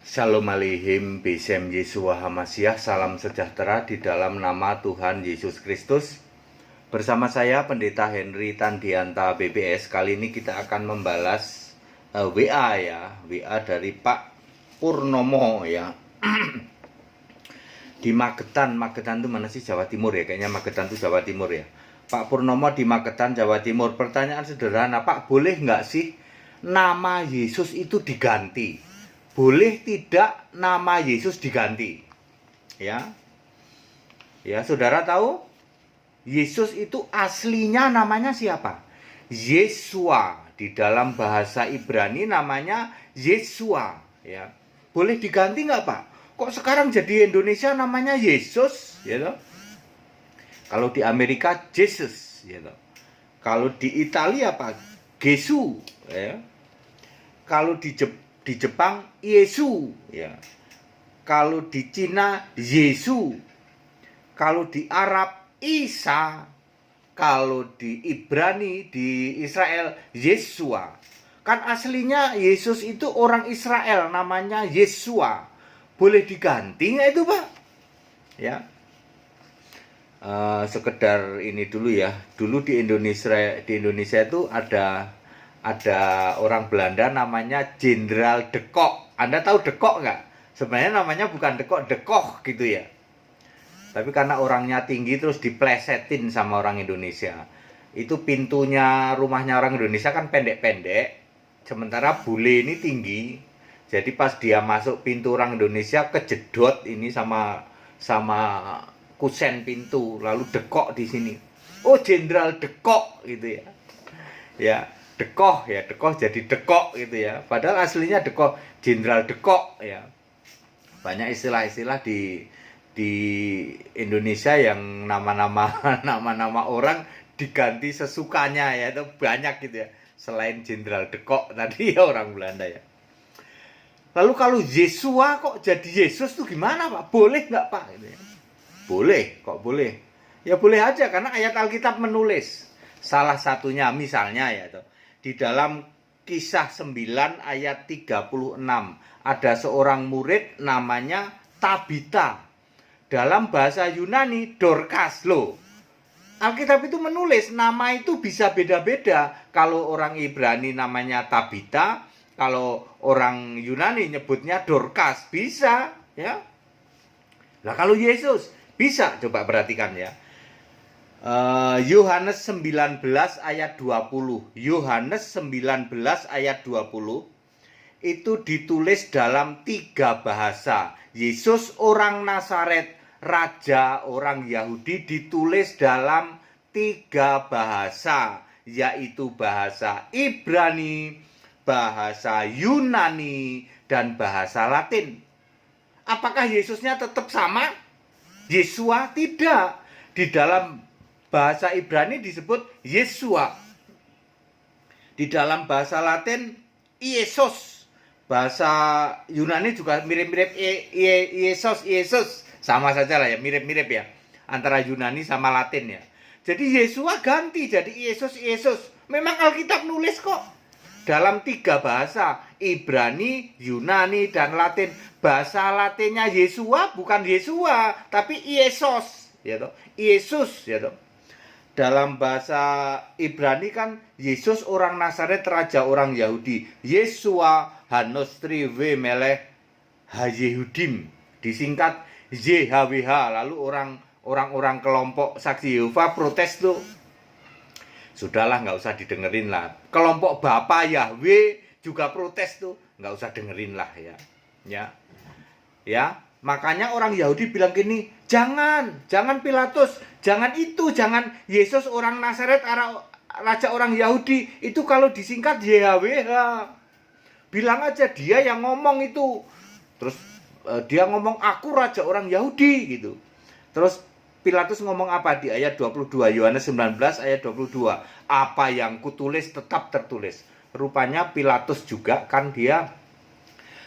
Shalom Aleichem, Besem Yeshua Hamasiah, salam sejahtera di dalam nama Tuhan Yesus Kristus. Bersama saya Pendeta Henry Tandianta BBS. Kali ini kita akan membalas WA dari Pak Purnomo ya. Di Magetan itu mana sih, Jawa Timur ya? Kayaknya Magetan itu Jawa Timur ya. Pak Purnomo di Magetan, Jawa Timur. Pertanyaan sederhana, Pak, boleh nggak sih nama Yesus itu diganti? Boleh tidak nama Yesus diganti? Ya, saudara tahu Yesus itu aslinya namanya siapa? Yeshua. Di dalam bahasa Ibrani namanya Yeshua. Ya, boleh diganti nggak, Pak? Kok sekarang jadi Indonesia namanya Yesus? Ya toh? Kalau di Amerika Jesus. Ya toh? Kalau di Italia apa? Gesu. Ya. Kalau di Jepang Yesu ya. Kalau di Cina Yesu. Kalau di Arab Isa. Kalau di Ibrani di Israel Yeshua. Kan aslinya Yesus itu orang Israel, namanya Yeshua. Boleh diganti nggak itu, Pak? Ya. Sekedar ini dulu ya. Dulu di Indonesia itu ada orang Belanda namanya Jenderal de Kock. Anda tahu de Kock nggak? Sebenarnya namanya bukan de Kock, de Koch gitu ya. Tapi karena orangnya tinggi terus diplesetin sama orang Indonesia. Itu rumahnya orang Indonesia kan pendek-pendek. Sementara bule ini tinggi. Jadi pas dia masuk pintu orang Indonesia kejedot ini sama kusen pintu. Lalu de Kock di sini. Oh, Jenderal de Kock gitu ya. Ya. De Koch jadi de Kock gitu ya. Padahal aslinya de Koch, Jenderal de Kock ya. Banyak istilah-istilah di Indonesia yang nama-nama orang diganti sesukanya ya, itu banyak gitu ya. Selain Jenderal de Kock tadi ya orang Belanda ya. Lalu kalau Yeshua kok jadi Yesus tuh gimana, Pak? Boleh nggak, Pak? Gitu ya. Boleh, kok boleh? Ya boleh aja karena ayat Alkitab menulis. Salah satunya misalnya ya tuh. Di dalam Kisah 9 ayat 36 ada seorang murid namanya Tabita. Dalam bahasa Yunani Dorcas loh. Alkitab itu menulis nama itu bisa beda-beda. Kalau orang Ibrani namanya Tabita, kalau orang Yunani nyebutnya Dorcas, bisa ya. Lah kalau Yesus bisa, coba perhatikan ya. Yohanes 19 ayat 20. Yohanes 19 ayat 20 itu ditulis dalam 3 bahasa. Yesus orang Nazaret, raja orang Yahudi, ditulis dalam 3 bahasa, yaitu bahasa Ibrani, bahasa Yunani, dan bahasa Latin. Apakah Yesusnya tetap sama? Yeshua tidak. Di dalam bahasa Ibrani disebut Yeshua. Di dalam bahasa Latin Yesus. Bahasa Yunani juga mirip-mirip Yesus. Sama saja lah ya, mirip-mirip ya. Antara Yunani sama Latin ya. Jadi Yeshua ganti jadi Yesus. Memang Alkitab nulis kok. Dalam 3 bahasa, Ibrani, Yunani, dan Latin. Bahasa Latinnya Yeshua bukan Yeshua, tapi Yesus. Ya toh? Yesus ya toh. Dalam bahasa Ibrani kan Yesus orang Nazaret, raja orang Yahudi. Yeshua Hanostri V Melech HaYehudim, disingkat YHWH. Lalu orang-orang kelompok saksi Yehova protes tuh. Sudahlah, nggak usah didengerin lah. Kelompok Bapak Yahweh juga protes tuh, nggak usah dengerin lah ya. Makanya orang Yahudi bilang gini, jangan Pilatus, jangan Yesus orang Nazaret, raja orang Yahudi, itu kalau disingkat YHWH. Bilang aja dia yang ngomong itu. Terus dia ngomong aku raja orang Yahudi gitu. Terus Pilatus ngomong apa di ayat 22, Yohanes 19 ayat 22. Apa yang kutulis tetap tertulis. Rupanya Pilatus juga kan dia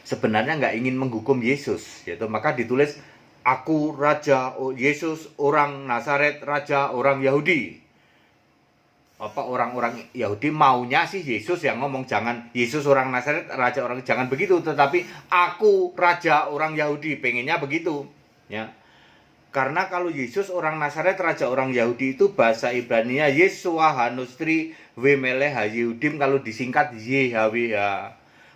sebenarnya nggak ingin menghukum Yesus, yaitu maka ditulis aku raja Yesus orang Nazaret, raja orang Yahudi. apa orang-orang Yahudi maunya sih Yesus yang ngomong, jangan Yesus orang Nazaret, raja orang, jangan begitu, tetapi aku raja orang Yahudi, pengennya begitu, ya. Karena kalau Yesus orang Nazaret, raja orang Yahudi itu bahasa Ibrani-nya Yeshua Hanustri Wemeleh Hayehudim, kalau disingkat YHWH.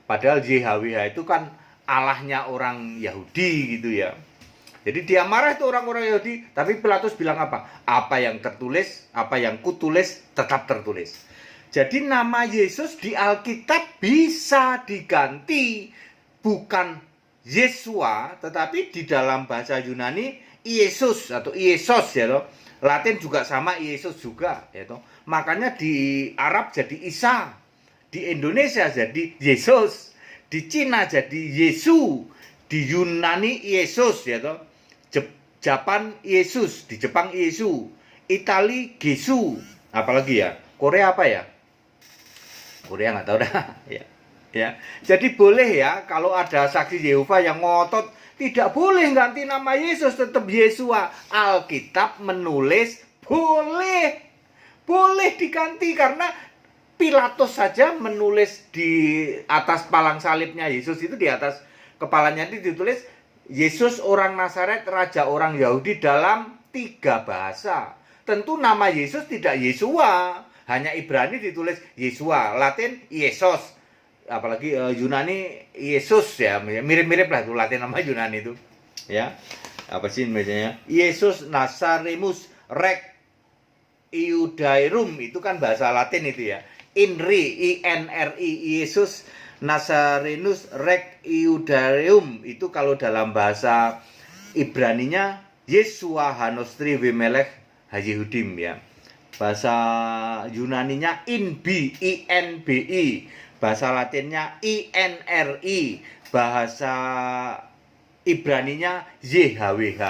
Padahal YHWH itu kan Allahnya orang Yahudi gitu ya. Jadi dia marah itu orang-orang Yahudi, tapi Pilatus bilang apa? Apa yang tertulis, apa yang kutulis tetap tertulis. Jadi nama Yesus di Alkitab bisa diganti, bukan Yeshua, tetapi di dalam bahasa Yunani Yesus atau Yesus ya toh. Latin juga sama, Yesus juga ya toh. Makanya di Arab jadi Isa, di Indonesia jadi Yesus, di Cina jadi Yesu, di Yunani Yesus ya toh. Japan Yesus, di Jepang Yesu, Itali Gesu, apalagi ya? Korea apa ya? Korea nggak tahu dah. Ya. Ya. Jadi boleh ya kalau ada saksi Yehova yang ngotot tidak boleh ganti nama Yesus, tetap Yeshua. Alkitab menulis boleh. Boleh diganti karena Pilatus saja menulis di atas palang salibnya Yesus itu, di atas kepalanya itu ditulis Yesus orang Nazaret, raja orang Yahudi dalam 3 bahasa. Tentu nama Yesus tidak Yeshua, hanya Ibrani ditulis Yeshua, Latin Yesus, apalagi Yunani Yesus ya, mirip-mirip lah itu Latin nama Yunani itu. Ya. Apa sih namanya? Yesus Nazaremus Rex Iudairum, itu kan bahasa Latin itu ya. INRI, Yesus Nazarenus Rex Iudaium, itu kalau dalam bahasa Ibraninya Yeshua Hanostri Wemelech Hayehudim ya. Bahasa Yunaninya INBI, bahasa Latinnya INRI, bahasa Ibraninya YHWH.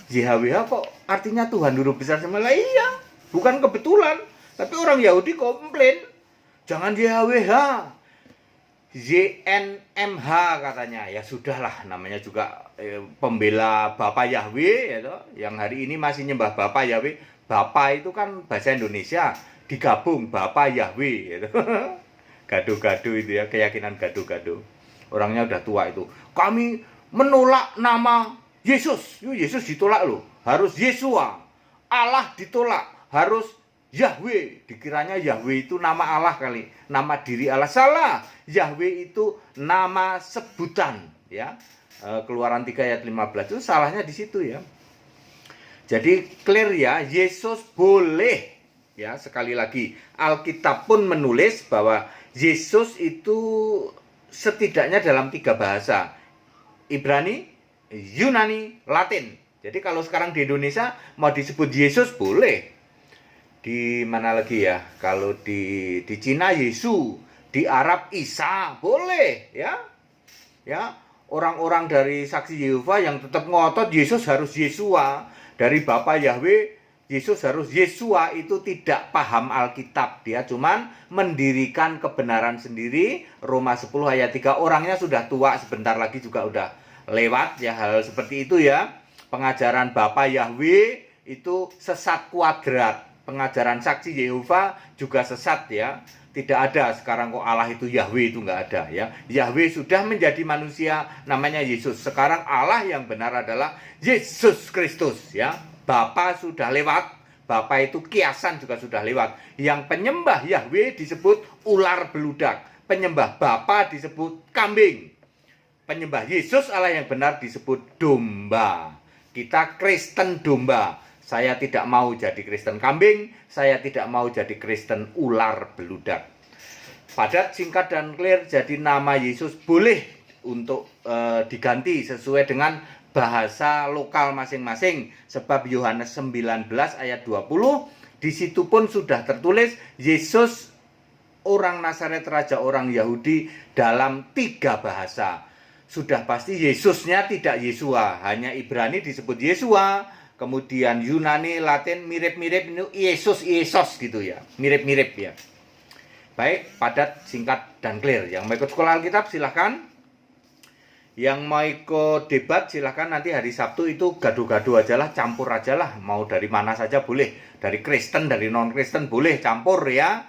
YHWH kok artinya Tuhan Guru Besar Semula? Iya, bukan kebetulan. Tapi orang Yahudi komplain, jangan YHWH, YNMH katanya. Ya sudahlah, namanya juga pembela Bapa Yahweh ya toh, yang hari ini masih nyembah Bapa Yahweh. Bapa itu kan bahasa Indonesia, digabung Bapa Yahweh gitu. Gaduh-gaduh itu ya, keyakinan gaduh-gaduh. Orangnya udah tua itu. Kami menolak nama Yesus. Yesus ditolak loh, harus Yeshua. Allah ditolak, harus Yahweh. Dikiranya Yahweh itu nama Allah kali, nama diri Allah. Salah. Yahweh itu nama sebutan ya. Keluaran 3 ayat 15 itu salahnya di situ ya. Jadi clear ya, Yesus boleh ya. Sekali lagi, Alkitab pun menulis bahwa Yesus itu setidaknya dalam 3 bahasa, Ibrani, Yunani, Latin. Jadi kalau sekarang di Indonesia mau disebut Yesus boleh. Di mana lagi ya? Kalau di Cina Yesu, di Arab Isa, boleh ya. Ya, orang-orang dari saksi Yehova yang tetap ngotot Yesus harus Yeshua, dari Bapa Yahweh Yesus harus Yeshua, itu tidak paham Alkitab. Dia cuman mendirikan kebenaran sendiri. Roma 10 ayat 3, orangnya sudah tua, sebentar lagi juga udah lewat ya hal seperti itu ya. Pengajaran Bapa Yahweh itu sesat kuadrat. Pengajaran saksi Yehova juga sesat ya. Tidak ada sekarang kok Allah itu Yahweh, itu nggak ada ya. Yahweh sudah menjadi manusia, namanya Yesus. Sekarang Allah yang benar adalah Yesus Kristus ya. Bapa sudah lewat, Bapa itu kiasan juga sudah lewat. Yang penyembah Yahweh disebut ular beludak, penyembah Bapa disebut kambing, penyembah Yesus Allah yang benar disebut domba. Kita Kristen domba. Saya tidak mau jadi Kristen kambing, saya tidak mau jadi Kristen ular beludak. Padat, singkat, dan clear. Jadi nama Yesus boleh untuk diganti sesuai dengan bahasa lokal masing-masing. Sebab Yohanes 19 ayat 20, di situ pun sudah tertulis Yesus orang Nazaret, raja orang Yahudi dalam 3 bahasa. Sudah pasti Yesusnya tidak Yeshua, hanya Ibrani disebut Yeshua. Kemudian Yunani, Latin mirip-mirip, ini Yesus gitu ya. Mirip-mirip ya. Baik, padat, singkat, dan clear. Yang mau ikut sekolah Alkitab silahkan. Yang mau ikut debat silahkan nanti hari Sabtu itu gaduh-gaduh aja lah, campur aja lah. Mau dari mana saja boleh. Dari Kristen, dari non-Kristen boleh campur ya.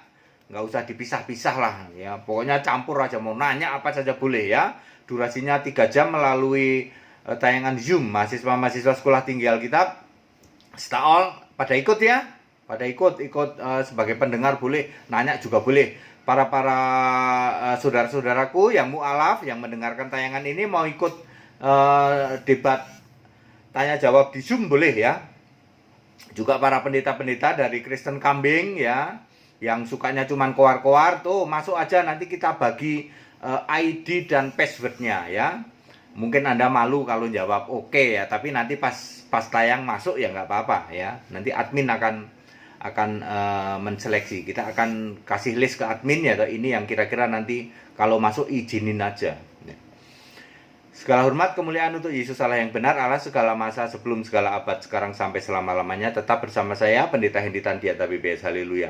Nggak usah dipisah-pisah lah ya. Pokoknya campur aja, mau nanya apa saja boleh ya. Durasinya 3 jam melalui tayangan Zoom. Mahasiswa-mahasiswa Sekolah Tinggi Alkitab Staol pada ikut ya. Pada ikut sebagai pendengar boleh, nanya juga boleh. Para saudara-saudaraku yang mualaf yang mendengarkan tayangan ini mau ikut debat tanya jawab di Zoom boleh ya. Juga para pendeta-pendeta dari Kristen Kambing ya, yang sukanya cuman koar-koar tuh masuk aja, nanti kita bagi ID dan passwordnya ya. Mungkin Anda malu kalau jawab oke ya, tapi nanti pas tayang masuk ya nggak apa-apa ya. Nanti admin akan menseleksi. Kita akan kasih list ke admin ya, ini yang kira-kira nanti kalau masuk izinin aja. Segala hormat kemuliaan untuk Yesus Allah yang benar, Allah segala masa sebelum segala abad, sekarang sampai selama-lamanya. Tetap bersama saya Pendeta Hendy Tandiata BPS. Haleluya.